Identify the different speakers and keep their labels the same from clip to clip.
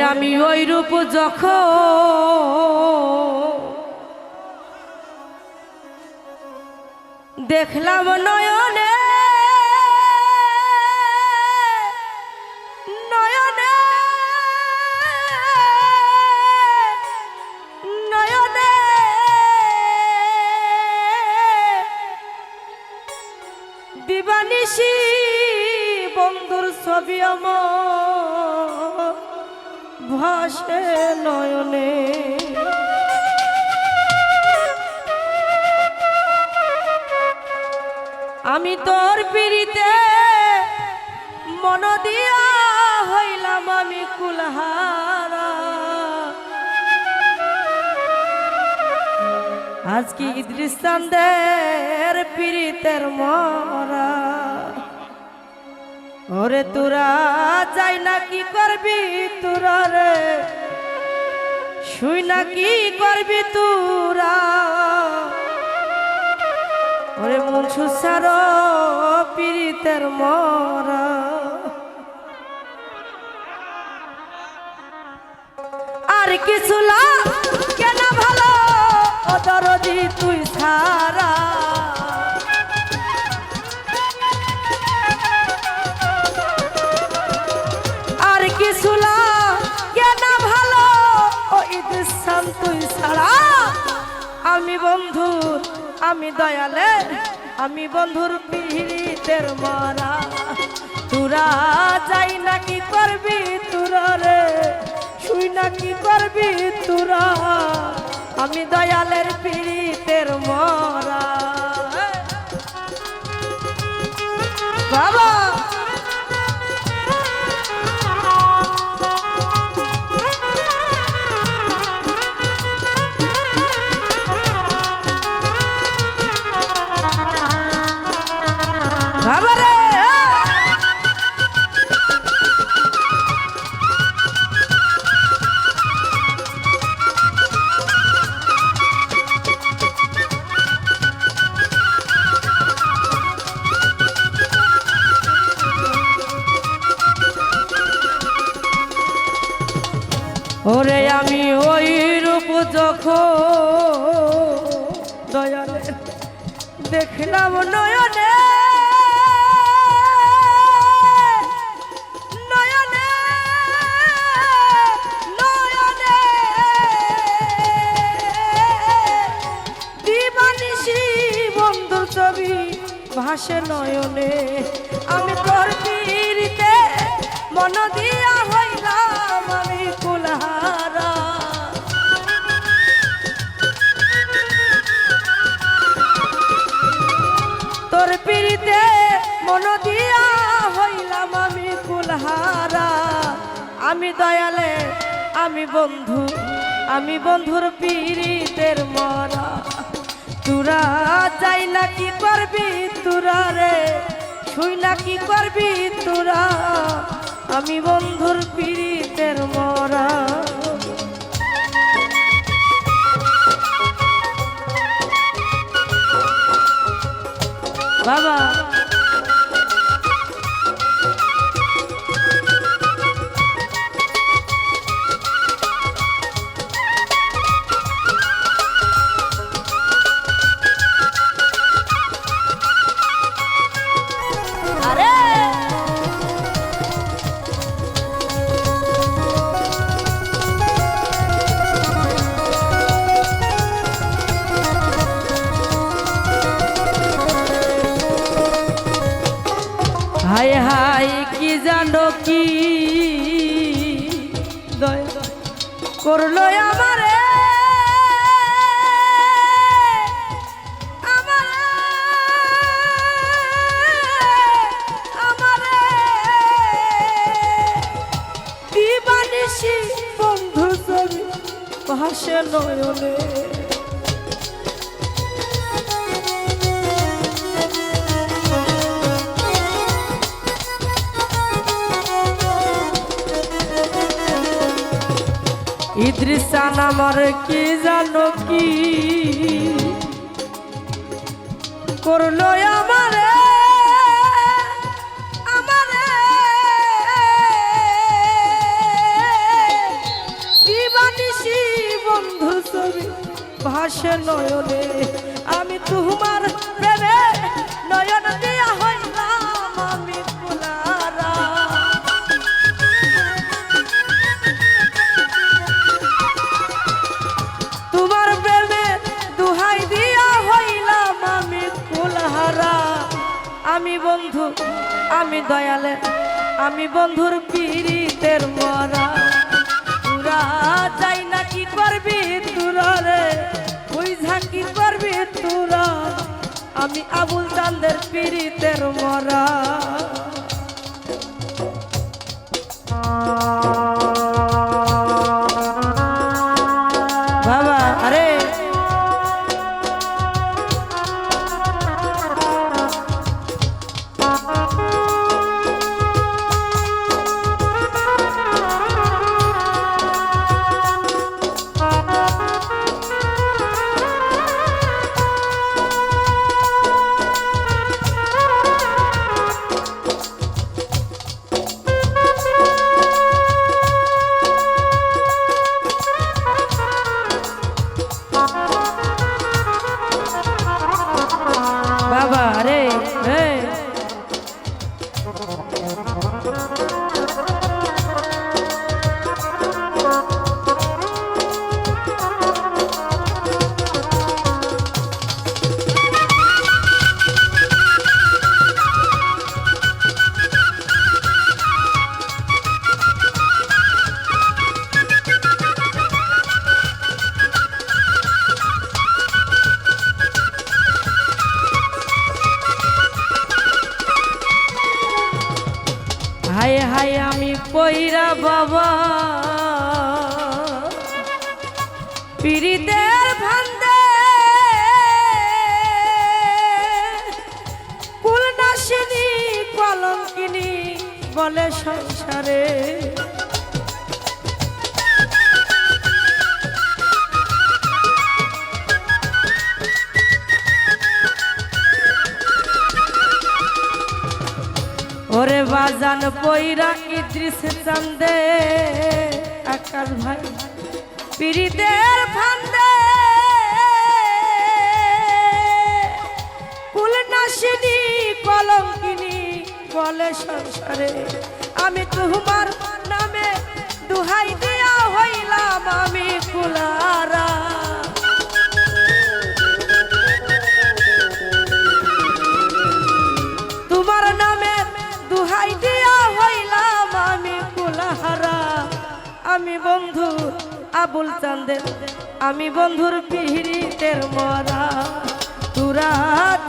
Speaker 1: আমি ওই রূপ যখন দেখলাম নয়নে নয়নে নয়নে দিবানিশি বন্ধুর ছবি আমার ভাসে নয়নে। আমি তোর পিড়িতে মন দিয়া হইলাম আমি কুলহারা। আজকে ইদ্রিস চাঁদের পিড়িতের মরা। ওরে তোরা যাই না কি করবি তোরা রে, শুই না কি করবি তোরা। ওরে মন সুসার পীড়িতের মরা। আর কিছু কেন ভালো অদরদি তুই ছাড়া। আর কিছু কেন ভালো ও ইদ্রিস চাঁদ তুই ছাড়া। আমি বন্ধু আমি দয়ালে আমি বন্ধুর পীড়িতের মরা। তোরা যাই না কি করবি তোরা রে, শুই না কি করবি তোরা। আমি দয়ালের পীড়িতের মরা। বাবা ওরে আমি ওই রূপ যখন দয়ালে দেখলাম নয়নে নয়নে নয়নে দিবানিশি বন্ধুর ছবি ভাসে নয়নে। আমি তোর পীড়িতে মন দিয়া হইলাম আমি কুলহারা। তোর পীড়িতে মন দিয়া হইলাম আমি কুলহারা। আমি দয়ালে আমি বন্ধুর পীড়িতের মরা। তোরা যাই না কি করবি তোরা রে, শুই না কি করবি তোরা। আমি বন্ধুর পীড়িতের মরা। বাবা হায় হায় কি জানো কি দয়া করলো আমারে আমারে দিবানিশি বন্ধু ছবি ভাসে নয়নে। ইদ্রিস চাঁদ আমার কি জানো কি করলো আমারে আমারে ভাসে নয়নে আমি তোমার প্রেমে নয়ন দিয়া হইলাম আমি কুলারা তোমার প্রেমে দুহাই দিয়া হইলাম আমি কুলহারা আমি বন্ধু আমি দয়ালে আমি বন্ধুর পীড়িতের মরা তোরা যাই না কি করবি তোরা রে বুঝা কি করবি তোরা আমি আবুল চাঁদের পীড়িতের মরা বাবা আরে বাবা রে হে হায় হায় আমি পইরা বাবা পীড়িতের ভান্দে কুলনাশিনী কলঙ্কিনী বলে সংসারে ওরে বাজান পইরা ইদ্রিস চান্দে আকাশ ভাই পীড়িতের ফান্দে কুলনাশিনী কলঙ্কিনী বলে সংসারে আমি তোমার নামে দুহাই দিয়া হইলাম আমি কুলারা তোমার নামে দুহাই দিয়া হইলাম আমি কুলাহারা আমি বন্ধু আবুল চাঁদের আমি বন্ধুর পীড়িতের মরা তোরা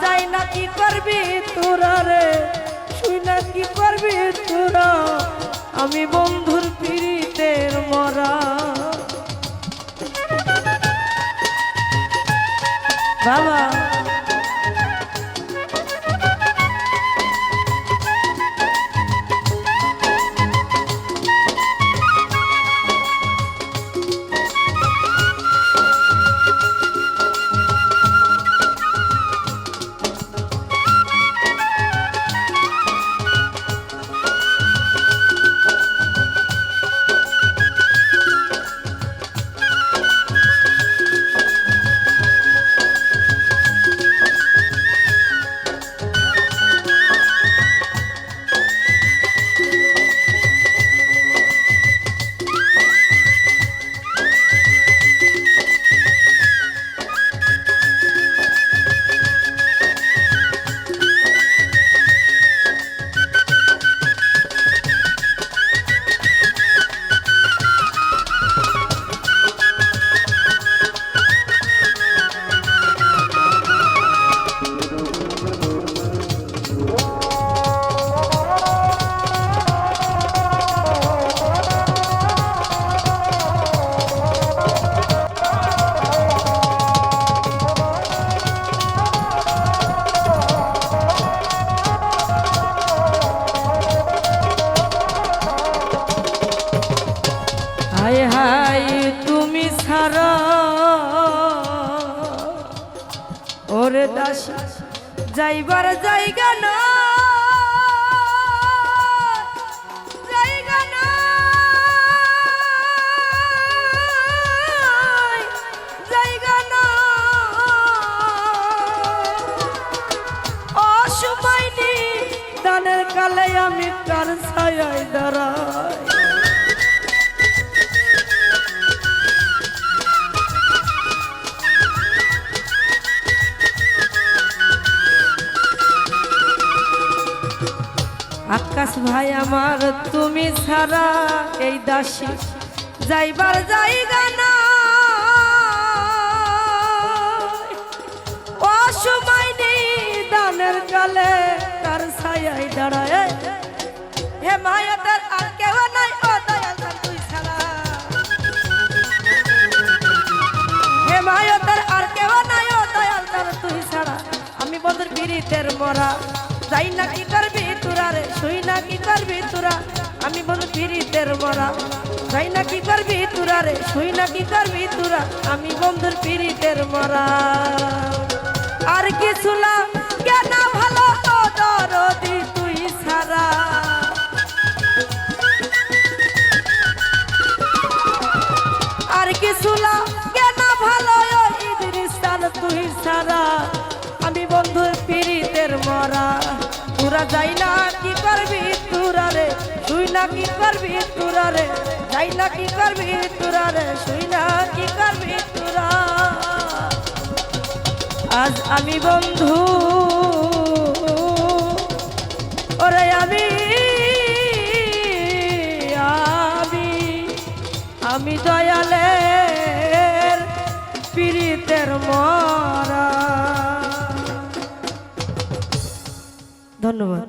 Speaker 1: যাই না কি করবি তোরা রে শুই না কি করবি তোরা আমি বন্ধুর পীড়িতের মরা বাবা হায় হায় তুমি ছাড়া ওরে দাসী যাইবার জায়গা না জায়গা নাই জায়গা নাই বলে আমি কার ছায়ায় দাঁড়াই। আকাশ ভাই আমার তুমি ছাড়া এই দাসী যাইবার জায়গা না, অসময় নেই দানের কালে তার ছায়ায় দাঁড়ায়। হে মায়াতের আর কেউ নাই ও দয়াল তুই ছাড়া, হে মায়াতের আর কেউ নাই ও দয়াল তুই ছাড়া। আমি বন্ধুর পিরিতের মরা যাই না কি করবি তোরা রে, শুই না কি করবি তোরা। আমি বন্ধু পিরিতের মরা যাই না কি করবি তোরা রে, শুই না কি করবি তোরা। আমি বন্ধুর পিরিতের মরা আর কিছু না কেন ভালো তো দরদি তুই ছাড়া। আর কিছু না কেন ভালো ইদ্রিসান তুই ছাড়া। আমি বন্ধুর পিরিতের মরা তোরা যাই না কি করবি তোরা রে, শুই না কি করবি তোরা রে। যাই না কি করবি তোরা রে, শুই না কি করবি তোরা। আজ আমি বন্ধু ওরে আমি আমি আমি দয়ালের পিরিতের মরা। ধন্যবাদ।